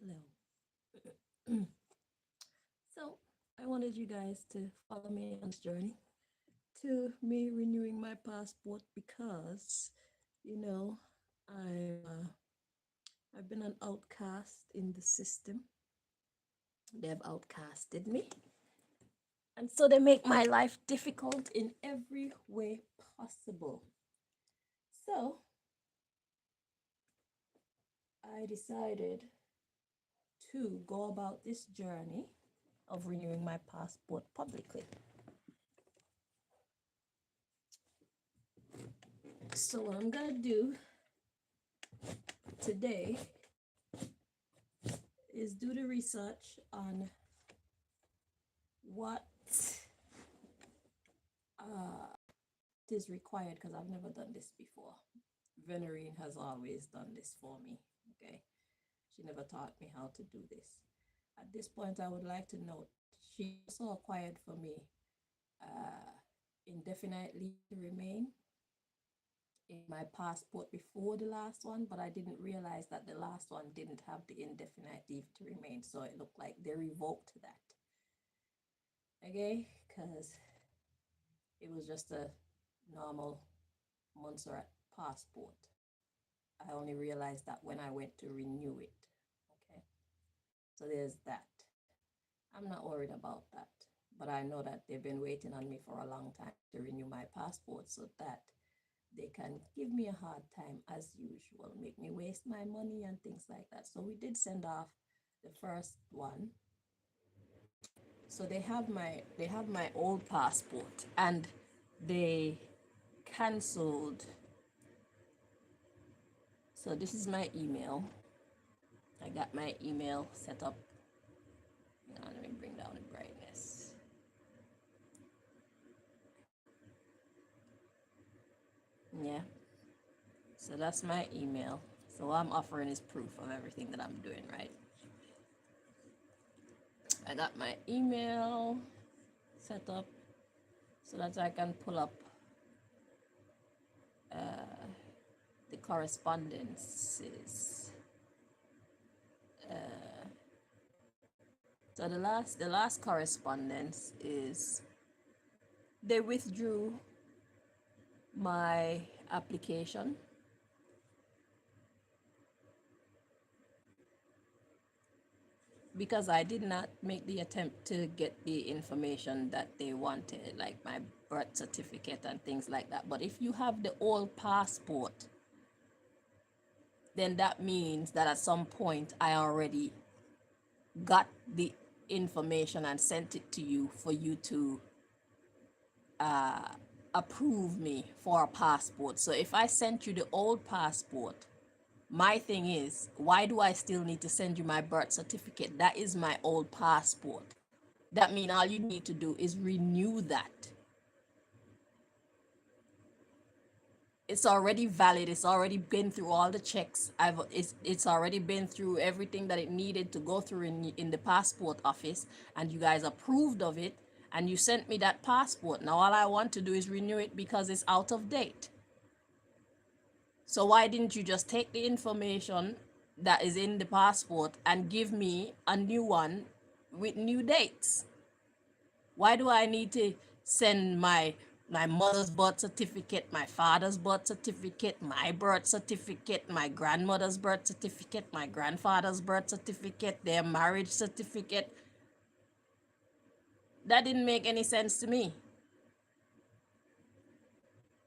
Hello. So, I wanted you guys to follow me on this journey to me renewing my passport because, you know, I've been an outcast in the system. They have outcasted me. And so they make my life difficult in every way possible. So, I decided to go about this journey of renewing my passport publicly. So what I'm gonna do today is do the research on what is required because I've never done this before. Venerine has always done this for me. Okay, she never taught me how to do this. At this point, I would like to note she also acquired for me indefinite leave to remain in my passport before the last one, but I didn't realize that the last one didn't have the indefinite leave to remain. So it looked like they revoked that. Okay, because it was just a normal Montserrat passport. I only realized that when I went to renew it. Okay, so there's that. I'm not worried about that, but I know that they've been waiting on me for a long time to renew my passport so that they can give me a hard time as usual, make me waste my money and things like that. So we did send off the first one. So they have my old passport and they canceled. So this is my email. I got my email set up. Now let me bring down the brightness. Yeah. So that's my email. So what I'm offering is proof of everything that I'm doing, right? I got my email set up so that I can pull up the correspondences. So the last correspondence is they withdrew my application because I did not make the attempt to get the information that they wanted, like my birth certificate and things like that. But if you have the old passport, then that means that at some point I already got the information and sent it to you for you to approve me for a passport. So if I sent you the old passport, my thing is, why do I still need to send you my birth certificate? That is my old passport. That means all you need to do is renew that. It's already valid. It's already been through all the checks. It's already been through everything that it needed to go through in the passport office, and you guys approved of it, and you sent me that passport. Now all I want to do is renew it because it's out of date. So why didn't you just take the information that is in the passport and give me a new one with new dates? Why do I need to send my mother's birth certificate, my father's birth certificate, my birth certificate, my grandmother's birth certificate, my grandfather's birth certificate, their marriage certificate? That didn't make any sense to me.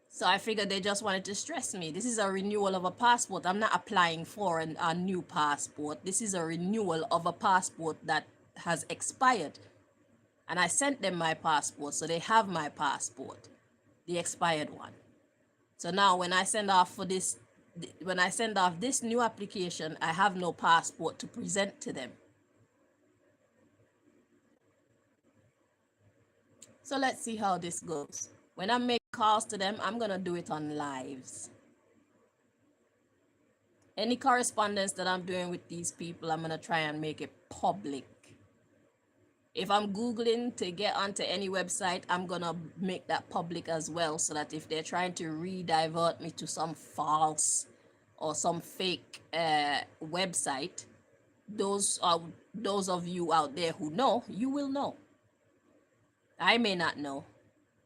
So I figured they just wanted to stress me. This is a renewal of a passport. I'm not applying for a new passport. This is a renewal of a passport that has expired. And I sent them my passport, so they have my passport, the expired one. So now when I send off this new application, I have no passport to present to them. So let's see how this goes. When I make calls to them, I'm gonna do it on lives. Any correspondence that I'm doing with these people, I'm gonna try and make it public. If I'm Googling to get onto any website, I'm gonna make that public as well, so that if they're trying to re-divert me to some false or some fake website, those are those of you out there who know, you will know. I may not know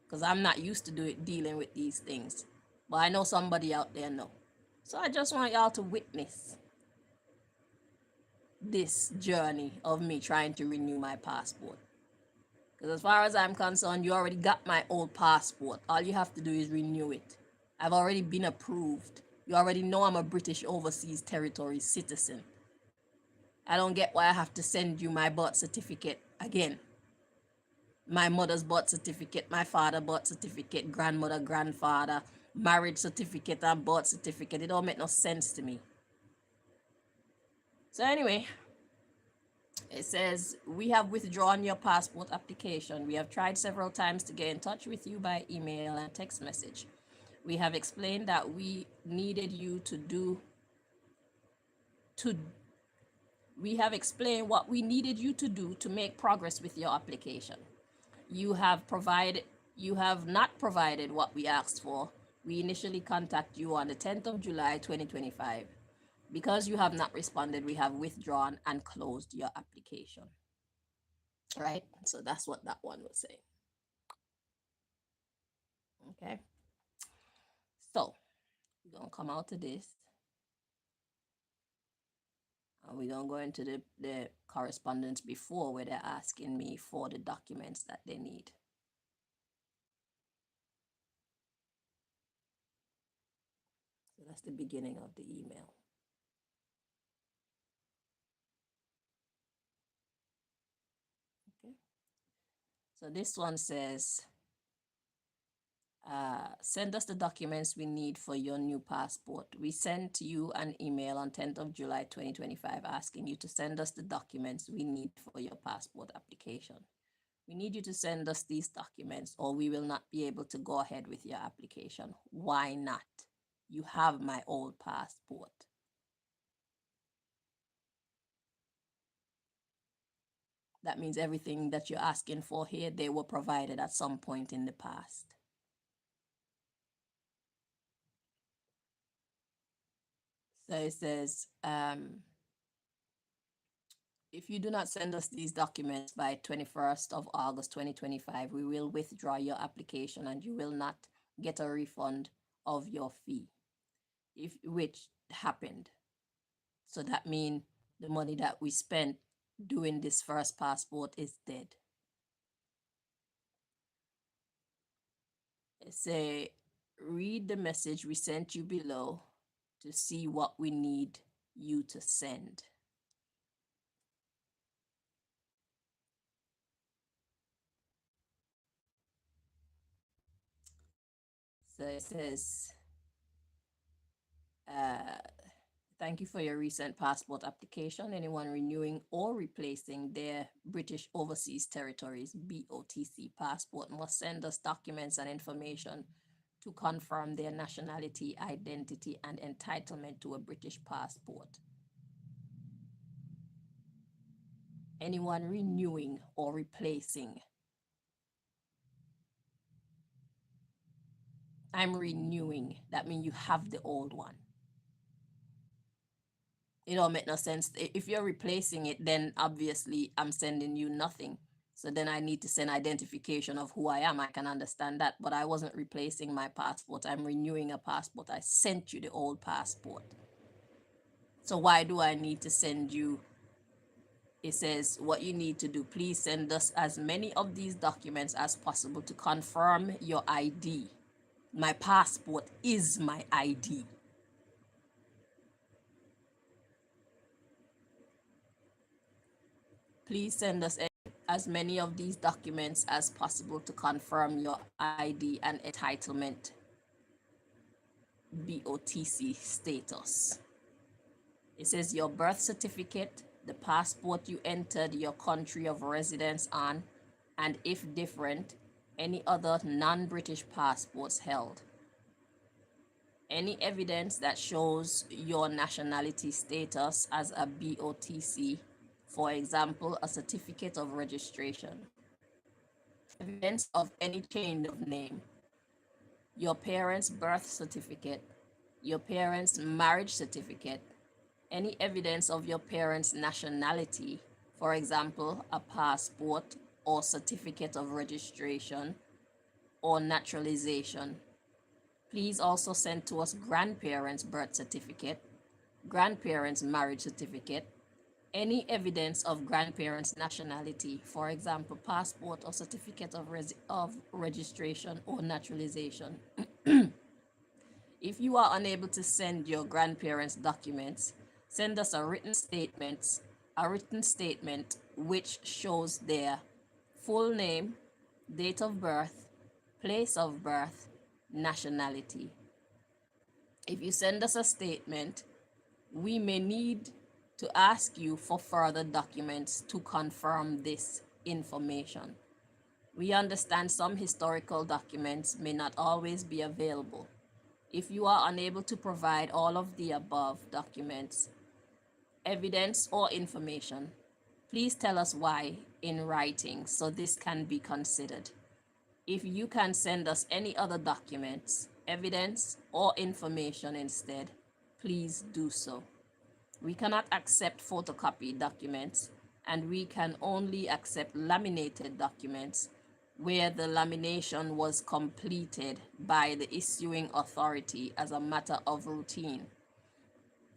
because I'm not used to dealing with these things, but I know somebody out there know. So I just want y'all to witness this journey of me trying to renew my passport. Because as far as I'm concerned, you already got my old passport. All you have to do is renew it. I've already been approved. You already know I'm a British Overseas Territory citizen. I don't get why I have to send you my birth certificate again. My mother's birth certificate, my father's birth certificate, grandmother, grandfather, marriage certificate, and birth certificate. It don't make no sense to me. So anyway, it says, we have withdrawn your passport application. We have tried several times to get in touch with you by email and text message. We have explained that we needed you we have explained what we needed you to do to make progress with your application. You have not provided what we asked for. We initially contacted you on the 10th of July 2025. Because you have not responded, we have withdrawn and closed your application. Right? So that's what that one was saying. Okay. So we're going to come out of this. And we're going to go into the correspondence before where they're asking me for the documents that they need. So that's the beginning of the email. Okay. So this one says, send us the documents we need for your new passport. We sent you an email on 10th of July 2025 asking you to send us the documents we need for your passport application. We need you to send us these documents or we will not be able to go ahead with your application. Why not? You have my old passport. That means everything that you're asking for here, they were provided at some point in the past. So it says, if you do not send us these documents by 21st of August 2025, we will withdraw your application and you will not get a refund of your fee, which happened. So that means the money that we spent doing this first passport is dead. It say, read the message we sent you below to see what we need you to send. So it says, thank you for your recent passport application. Anyone renewing or replacing their British Overseas Territories BOTC passport must send us documents and information to confirm their nationality, identity, and entitlement to a British passport. Anyone renewing or replacing. I'm renewing. That means you have the old one. It don't make no sense. If you're replacing it, then obviously I'm sending you nothing. So then I need to send identification of who I am. I can understand that, but I wasn't replacing my passport. I'm renewing a passport. I sent you the old passport. So why do I need to send you? It says what you need to do. Please send us as many of these documents as possible to confirm your ID. My passport is my ID. Please send us as many of these documents as possible to confirm your ID and entitlement BOTC status. It says your birth certificate, the passport you entered your country of residence on, and if different, any other non-British passports held. Any evidence that shows your nationality status as a BOTC, for example, a certificate of registration. Evidence of any change of name. Your parents' birth certificate, your parents' marriage certificate, Any evidence of your parents' nationality, for example, a passport or certificate of registration or naturalization. Please also send to us grandparents' birth certificate, grandparents' marriage certificate, any evidence of grandparents' nationality, for example, passport or certificate of registration or naturalization. If you are unable to send your grandparents' documents, send us a written statement which shows their full name, date of birth, place of birth, nationality. If you send us a statement, we may need to ask you for further documents to confirm this information. We understand some historical documents may not always be available. If you are unable to provide all of the above documents, evidence, or information, please tell us why in writing so this can be considered. If you can send us any other documents, evidence, or information instead, please do so. We cannot accept photocopied documents, and we can only accept laminated documents where the lamination was completed by the issuing authority as a matter of routine.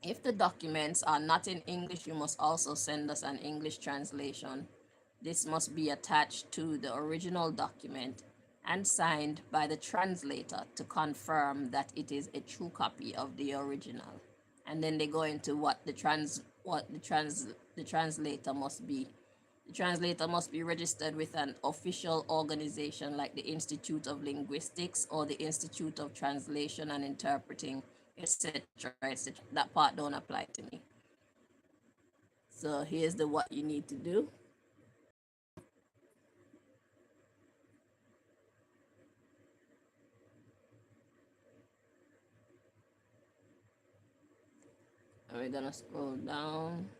If the documents are not in English, you must also send us an English translation. This must be attached to the original document and signed by the translator to confirm that it is a true copy of the original. And then they go into what the translator must be. The translator must be registered with an official organization like the Institute of Linguistics or the Institute of Translation and Interpreting, etc., etc. That part don't apply to me. So here's the what you need to do. And we're gonna scroll down.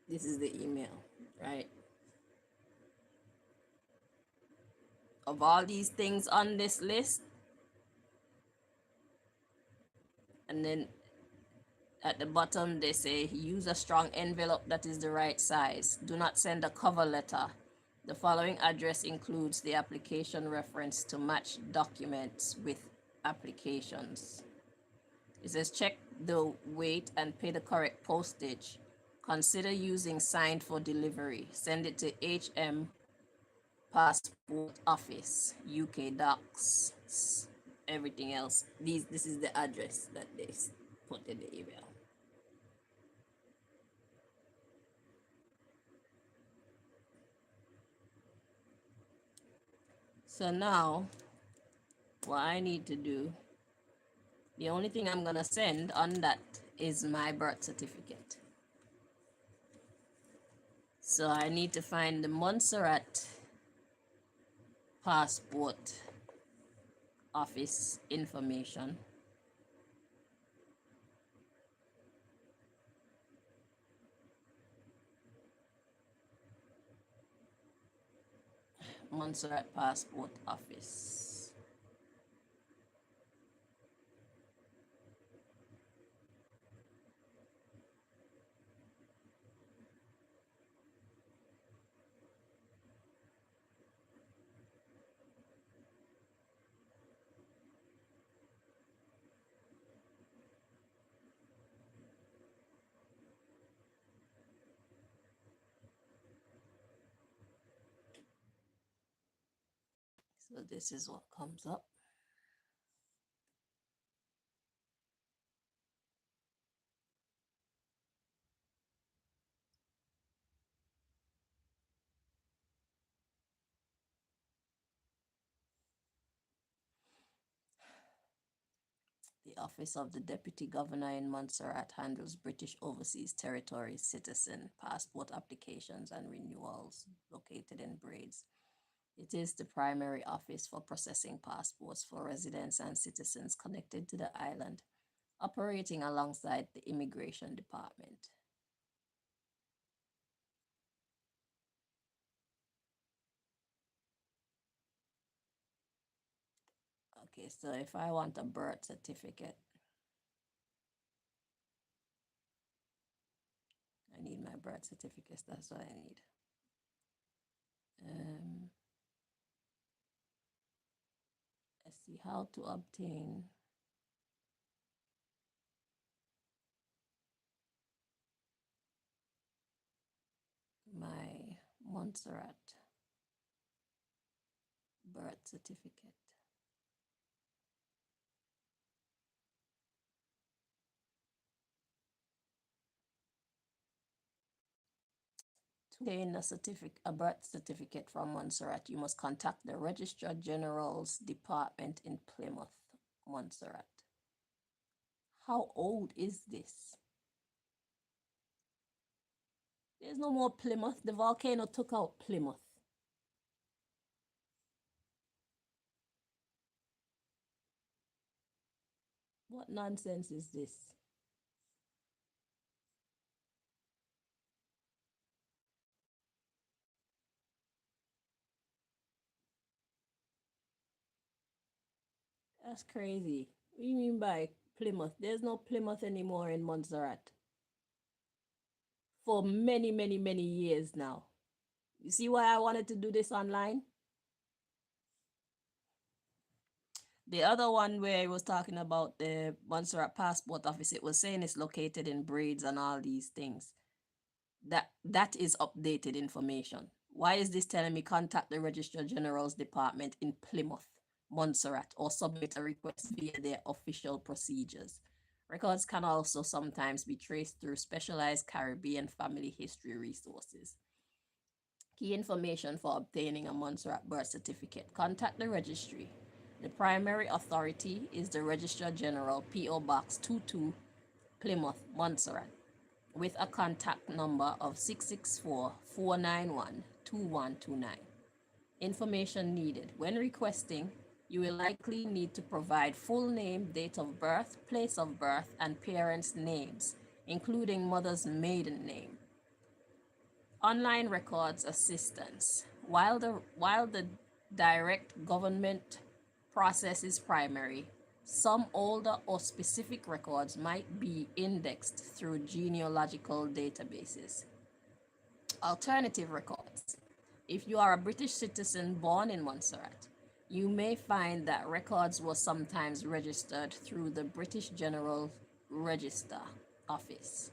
This is the email, right? Of all these things on this list, and then at the bottom they say use a strong envelope that is the right size. Do not send a cover letter. The following address includes the application reference to match documents with applications. It says check the weight and pay the correct postage. Consider using signed for delivery. Send it to HM Passport Office, UK Docs, everything else. This is the address that they put in the email. So now, what I need to do, the only thing I'm gonna send on that is my birth certificate. So I need to find the Montserrat Passport Office information. Montserrat Passport Office. So this is what comes up. The Office of the Deputy Governor in Montserrat handles British Overseas Territories citizen passport applications and renewals, located in Braids. It is the primary office for processing passports for residents and citizens connected to the island, operating alongside the Immigration Department. Okay, so if I want a birth certificate, I need my birth certificate. That's what I need. Let's see how to obtain my Montserrat birth certificate. To obtain a birth certificate from Montserrat, you must contact the Registrar General's Department in Plymouth, Montserrat. How old is this? There's no more Plymouth. The volcano took out Plymouth. What nonsense is this? That's crazy. What do you mean by Plymouth? There's no Plymouth anymore in Montserrat. For many, many, many years now. You see why I wanted to do this online? The other one where it was talking about the Montserrat passport office, it was saying it's located in Braids and all these things. That is updated information. Why is this telling me contact the Registrar General's Department in Plymouth, Montserrat, or submit a request via their official procedures? Records can also sometimes be traced through specialized Caribbean family history resources. Key information for obtaining a Montserrat birth certificate. Contact the registry. The primary authority is the Registrar General, P.O. Box 22, Plymouth, Montserrat, with a contact number of 664-491-2129. Information needed. When requesting, you will likely need to provide full name, date of birth, place of birth, and parents' names, including mother's maiden name. Online records assistance. While the direct government process is primary, some older or specific records might be indexed through genealogical databases. Alternative records. If you are a British citizen born in Montserrat, you may find that records were sometimes registered through the British General Register Office.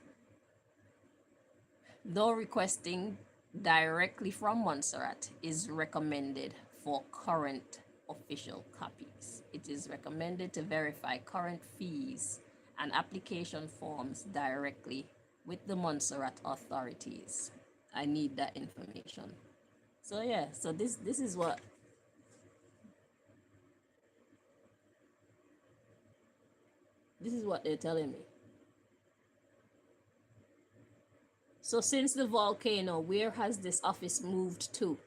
Though requesting directly from Montserrat is recommended for current official copies. It is recommended to verify current fees and application forms directly with the Montserrat authorities. I need that information. So yeah, so this is what they're telling me. So since the volcano, where has this office moved to?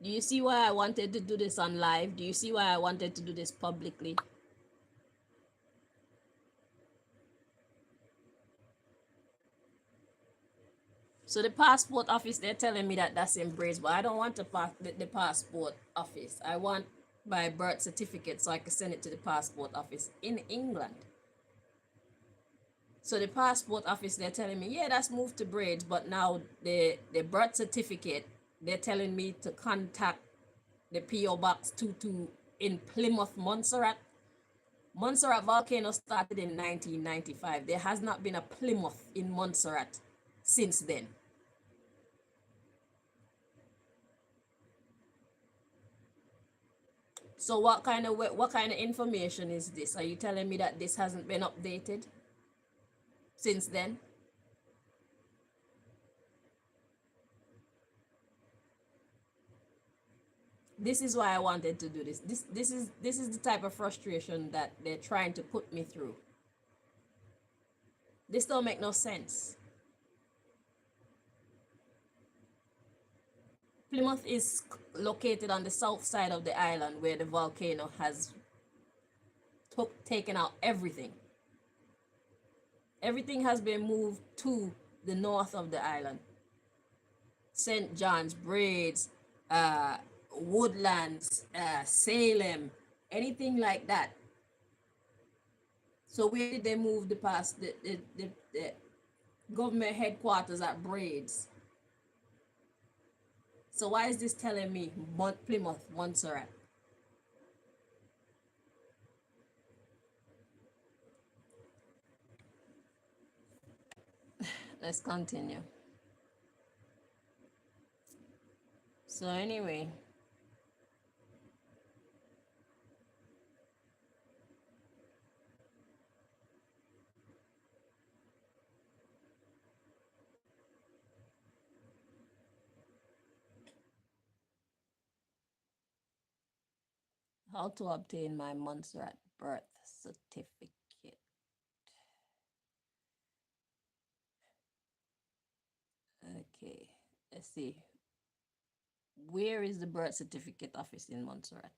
Do you see why I wanted to do this on live? Do you see why I wanted to do this publicly? So the passport office, they're telling me that that's in Braids, but I don't want the passport office. I want my birth certificate so I can send it to the passport office in England. So the passport office, they're telling me, yeah, that's moved to Braids, but now the birth certificate, they're telling me to contact the P.O. Box 22 in Plymouth, Montserrat. Montserrat volcano started in 1995. There has not been a Plymouth in Montserrat since then. So what kind of information is this? Are you telling me that this hasn't been updated since then? This is why I wanted to do this. This is the type of frustration that they're trying to put me through. This don't make no sense. Plymouth is located on the south side of the island where the volcano has taken out everything. Everything has been moved to the north of the island. St. John's, Braids, Woodlands, Salem, anything like that. So where did they move the past the government headquarters at Braids? So why is this telling me Plymouth, Montserrat? Let's continue. So anyway, how to obtain my Montserrat birth certificate. Okay, let's see. Where is the birth certificate office in Montserrat?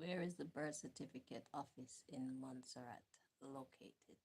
Where is the birth certificate office in Montserrat located?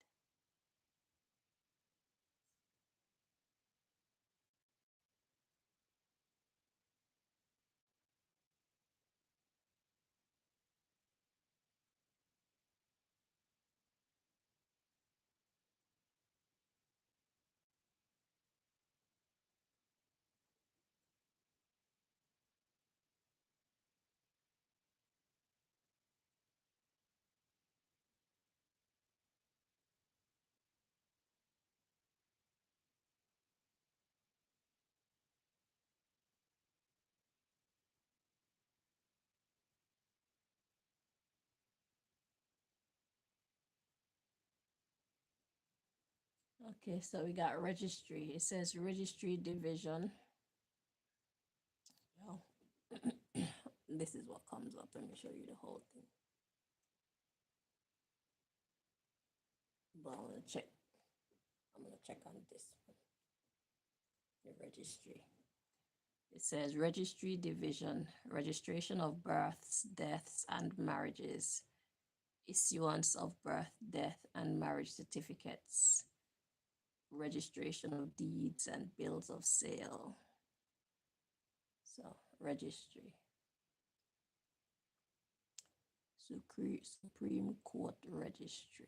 Okay, so we got registry. It says registry division. Oh, this is what comes up. Let me show you the whole thing. But I'm gonna check on this one. The registry. It says registry division, registration of births, deaths, and marriages, issuance of birth, death, and marriage certificates, registration of deeds and bills of sale. So, registry. Supreme Court Registry.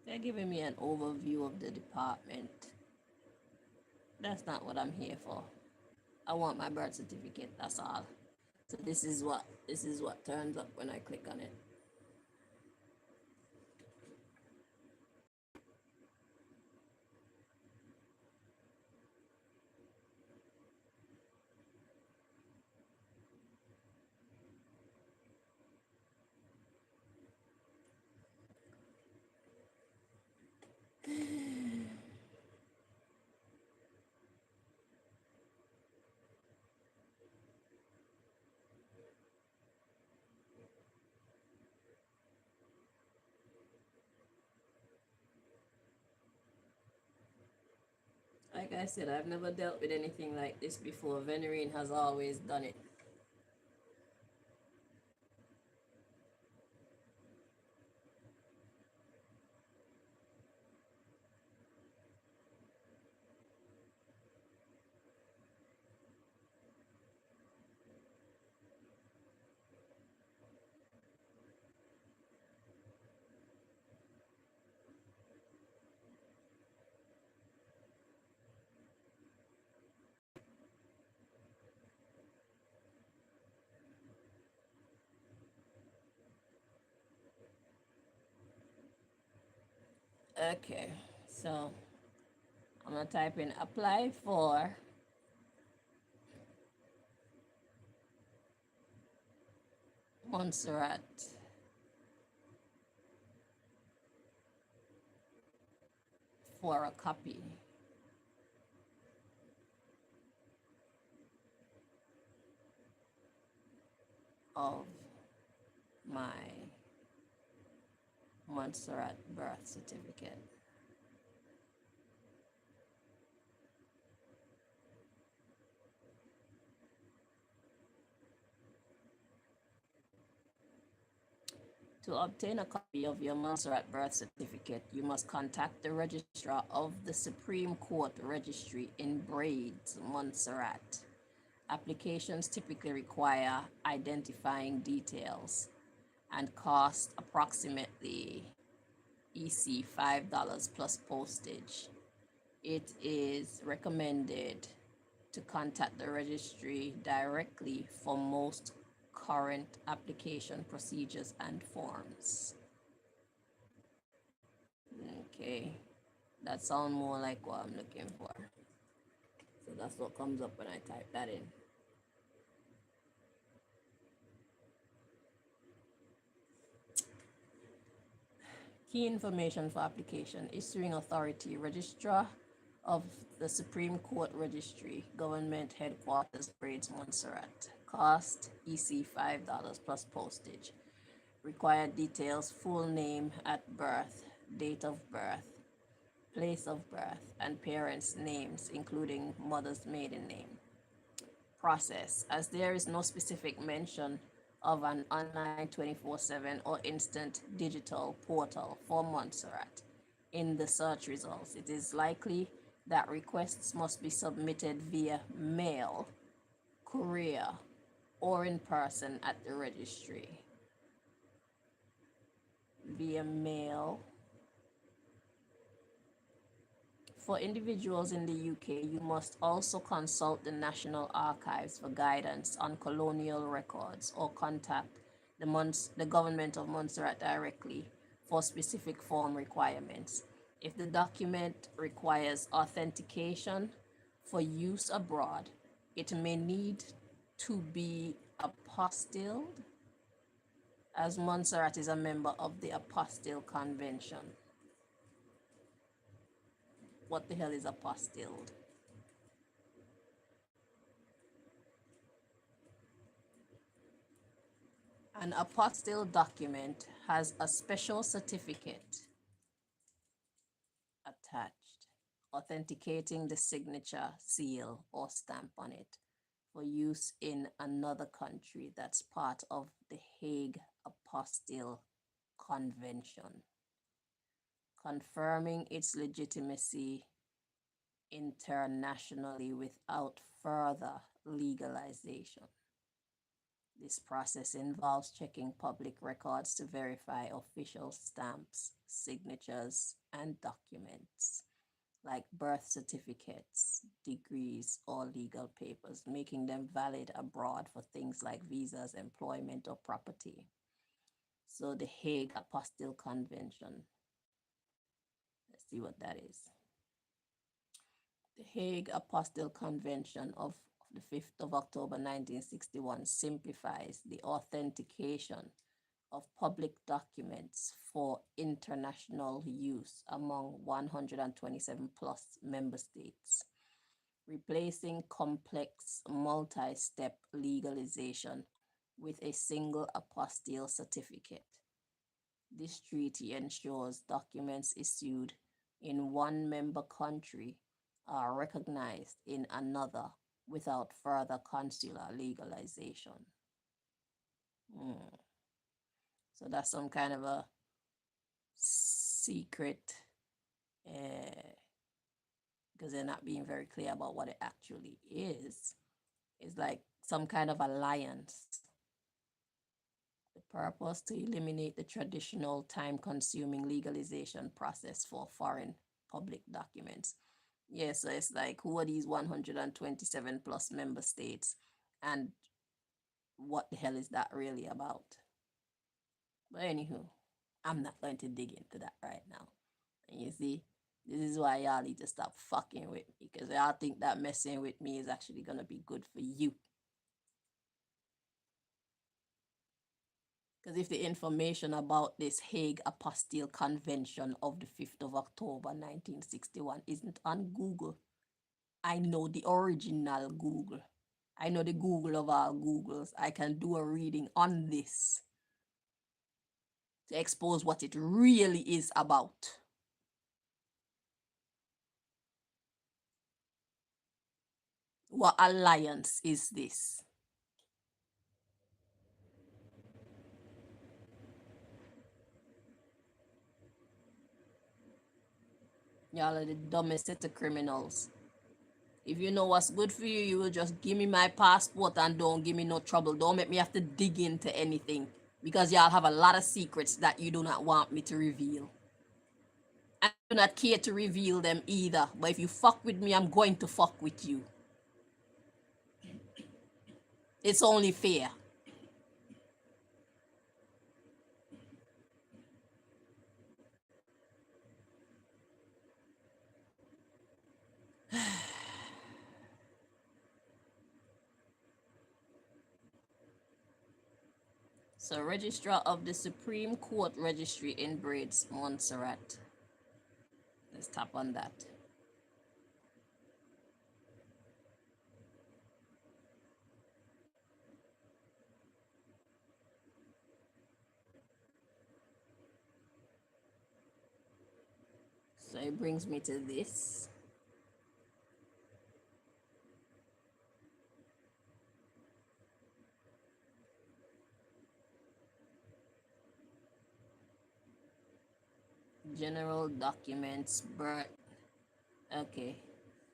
They're giving me an overview of the department. That's not what I'm here for. I want my birth certificate, that's all. So this is what turns up when I click on it. Like I said, I've never dealt with anything like this before. Venerine has always done it. Okay, so I'm gonna type in apply for Montserrat for a copy of my Montserrat birth certificate. To obtain a copy of your Montserrat birth certificate, you must contact the registrar of the Supreme Court Registry in Braids, Montserrat. Applications typically require identifying details and cost approximately EC $5 plus postage. It is recommended to contact the registry directly for most current application procedures and forms. Okay, that sounds more like what I'm looking for. So that's what comes up when I type that in. Key information for application: issuing authority, registrar of the Supreme Court Registry, Government Headquarters, Braids, Montserrat. Cost EC $5 plus postage. Required details: full name at birth, date of birth, place of birth, and parents' names, including mother's maiden name. Process: as there is no specific mention of an online 24/7 or instant digital portal for Montserrat in the search results, it is likely that requests must be submitted via mail, courier, or in person at the registry. Via mail. For individuals in the UK, you must also consult the National Archives for guidance on colonial records or contact the government of Montserrat directly for specific form requirements. If the document requires authentication for use abroad, it may need to be apostilled, as Montserrat is a member of the Apostille Convention. What the hell is apostilled? An apostille document has a special certificate attached, authenticating the signature, seal, or stamp on it for use in another country that's part of the Hague Apostille Convention, confirming its legitimacy internationally without further legalization. This process involves checking public records to verify official stamps, signatures, and documents like birth certificates, degrees, or legal papers, making them valid abroad for things like visas, employment, or property. So the Hague Apostille Convention. Let's see what that is. The Hague Apostille Convention of the 5th of October 1961 simplifies the authentication of public documents for international use among 127 plus member states, replacing complex multi-step legalization with a single apostille certificate. This treaty ensures documents issued in one member country are recognized in another without further consular legalization. So that's some kind of a secret, because they're not being very clear about what it actually is. It's like some kind of alliance. The purpose: to eliminate the traditional time-consuming legalization process for foreign public documents. Yeah, so it's like, who are these 127 plus member states, and what the hell is that really about? But anywho, I'm not going to dig into that right now. You see, this is why y'all need to stop fucking with me, because y'all think that messing with me is actually gonna be good for you. Because if the information about this Hague Apostille Convention of the 5th of October 1961 isn't on Google, I know the original Google. I know the Google of all Googles. I can do a reading on this to expose what it really is about. What alliance is this? Y'all are the dumbest set of criminals. If you know what's good for you, you will just give me my passport and don't give me no trouble. Don't make me have to dig into anything, because y'all have a lot of secrets that you do not want me to reveal. I do not care to reveal them either. But if you fuck with me, I'm going to fuck with you. It's only fair. So, Registrar of the Supreme Court Registry in Braids, Montserrat. Let's tap on that. So it brings me to this. General documents, birth. Okay.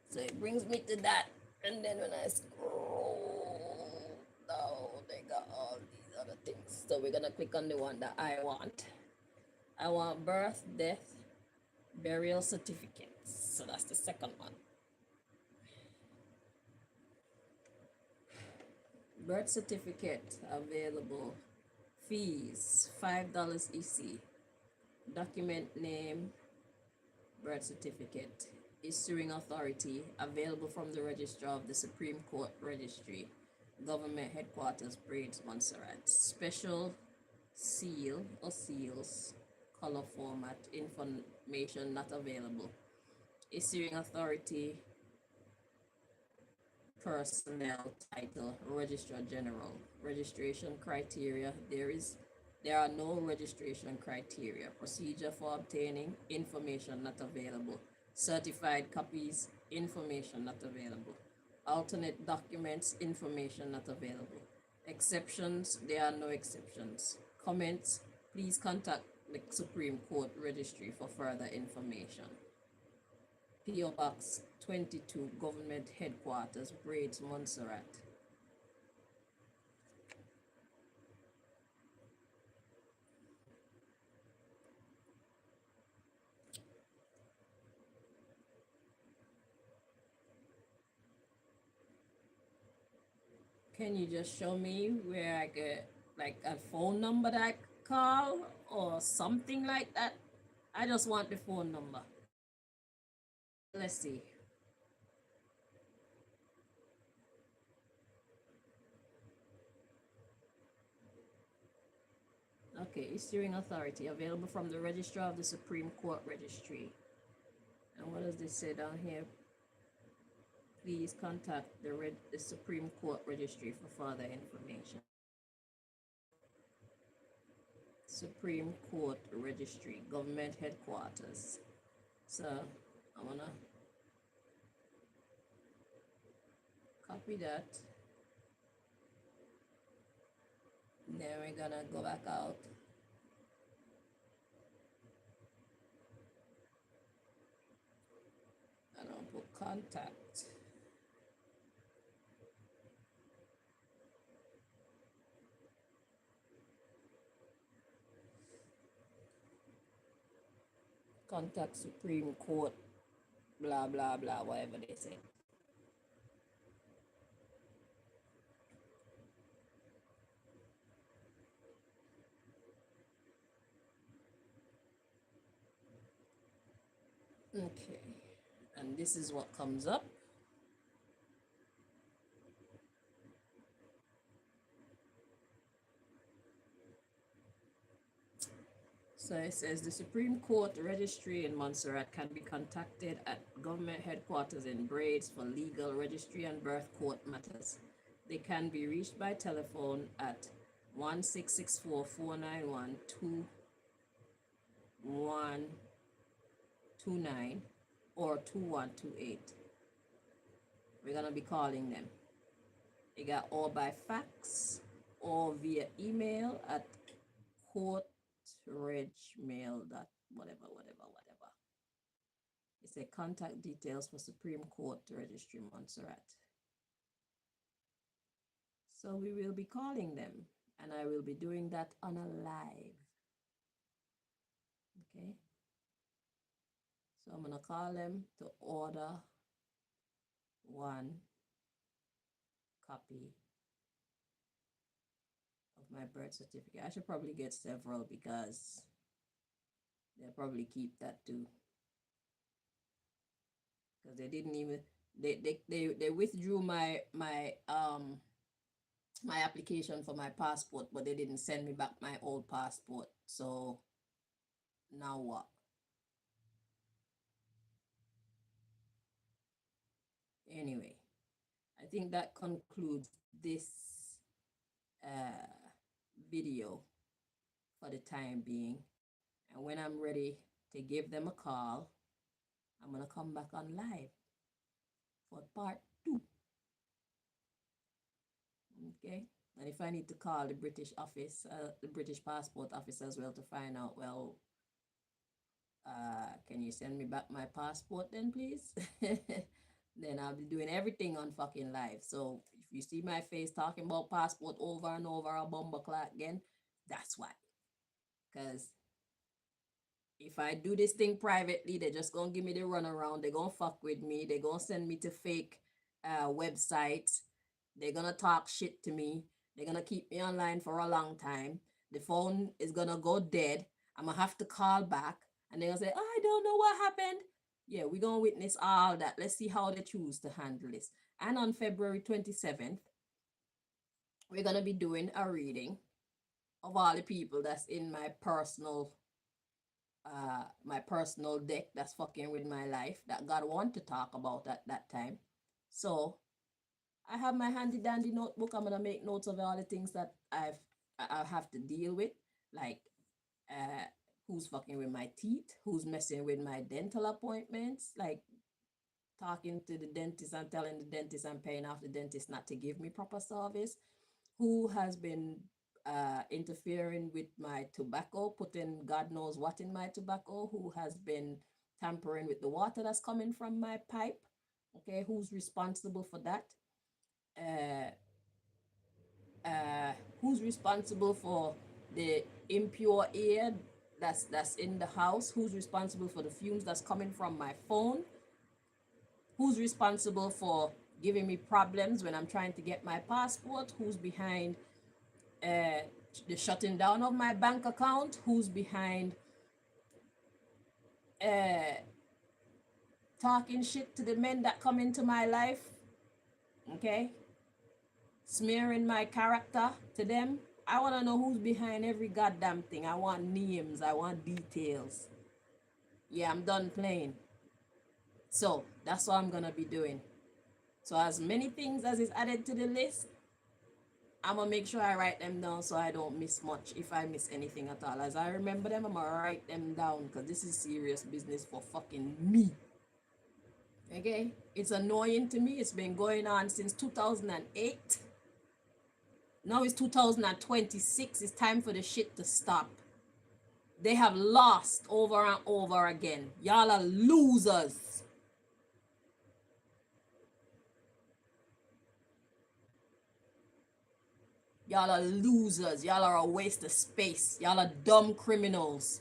So it brings me to that. And then when I scroll down, they got all these other things. So we're going to click on the one that I want. I want birth, death, burial certificates. So that's the second one. Birth certificate available. Fees $5 EC. Document name, birth certificate. Issuing authority available from the Registrar of the Supreme Court Registry, Government Headquarters, Braids, Montserrat. Special seal or seals, color format, information not available. Issuing authority, personnel title, Registrar General. Registration criteria, there are no registration criteria. Procedure for obtaining, information not available. Certified copies, information not available. Alternate documents, information not available. Exceptions, there are no exceptions. Comments, please contact the Supreme Court Registry for further information. P.O. Box 22, Government Headquarters, Braids, Montserrat. Can you just show me where I get like a phone number that I call or something like that? I just want the phone number. Let's see. Okay, issuing authority available from the Registrar of the Supreme Court Registry. And what does this say down here? Please contact the Supreme Court Registry for further information. Supreme Court Registry, Government Headquarters. So I'm gonna copy that. Then we're gonna go back out. And I'll put contact. Contact Supreme Court, blah, blah, blah, whatever they say. Okay, and this is what comes up. So it says the Supreme Court Registry in Montserrat can be contacted at government headquarters in Braids for legal registry and birth court matters. They can be reached by telephone at 1-664-491-2129 or 2128. We're gonna be calling them. They got all by fax or via email at courtregmail dot whatever. It said contact details for Supreme Court Registry Montserrat. So we will be calling them, and I will be doing that on a live. Okay. So I'm gonna call them to order one copy of my birth certificate. I should probably get several because they'll probably keep that too. Because they didn't even they withdrew my application for my passport, but they didn't send me back my old passport. So now what? Anyway, I think that concludes this video for the time being. And when I'm ready to give them a call, I'm gonna come back on live for part 2. Okay, and if I need to call the British office, the British passport office as well to find out, well, can you send me back my passport then, please? Then I'll be doing everything on fucking live. So if you see my face talking about passport over and over a bumper clock again, that's why. Because if I do this thing privately, they're just gonna give me the runaround. They're gonna fuck with me. They're gonna send me to fake websites. They're gonna talk shit to me. They're gonna keep me online for a long time. The phone is gonna go dead. I'm gonna have to call back, and they're gonna say, oh, I don't know what happened. Yeah, we're gonna witness all that. Let's see how they choose to handle this. And on February 27th, we're gonna be doing a reading of all the people that's in my personal deck that's fucking with my life that God want to talk about at that time. So I have my handy dandy notebook. I'm gonna make notes of all the things that I have to deal with, like who's fucking with my teeth, who's messing with my dental appointments, like talking to the dentist and telling the dentist I'm paying off the dentist not to give me proper service, who has been interfering with my tobacco, putting God knows what in my tobacco, who has been tampering with the water that's coming from my pipe, okay, who's responsible for that, who's responsible for the impure air that's in the house, who's responsible for the fumes that's coming from my phone, who's responsible for giving me problems when I'm trying to get my passport, who's behind the shutting down of my bank account, who's behind talking shit to the men that come into my life, okay, smearing my character to them. I want to know who's behind every goddamn thing. I want names, I want details. Yeah, I'm done playing. So that's what I'm gonna be doing. So as many things as is added to the list, I'm gonna make sure I write them down so I don't miss much. If I miss anything at all, as I remember them, I'm gonna write them down because this is serious business for fucking me. Okay, it's annoying to me. It's been going on since 2008. Now it's 2026. It's time for the shit to stop. They have lost over and over again. Y'all are losers. Y'all are losers. Y'all are a waste of space. Y'all are dumb criminals.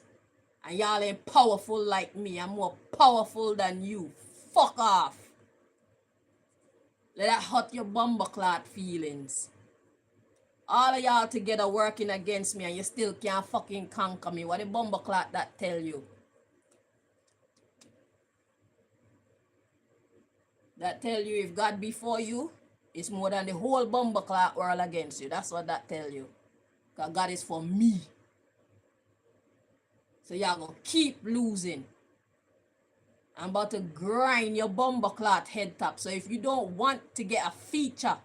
And y'all ain't powerful like me. I'm more powerful than you. Fuck off. Let that hurt your bumperclot feelings. All of y'all together working against me and you still can't fucking conquer me. What the bumperclot that tell you? That tell you if God before you, it's more than the whole bumbleclot world against you. That's what that tell you. Because God is for me. So y'all gonna keep losing. I'm about to grind your bumbleclot head top. So if you don't want to get a feature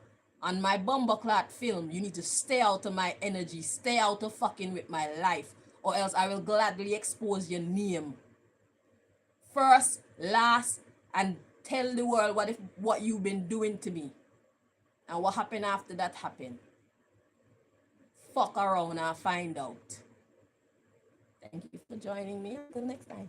on my bumbleclot film, you need to stay out of my energy. Stay out of fucking with my life. Or else I will gladly expose your name. First, last, and tell the world what you've been doing to me. And what happened after that happened. Fuck around and find out. Thank you for joining me. Until next time.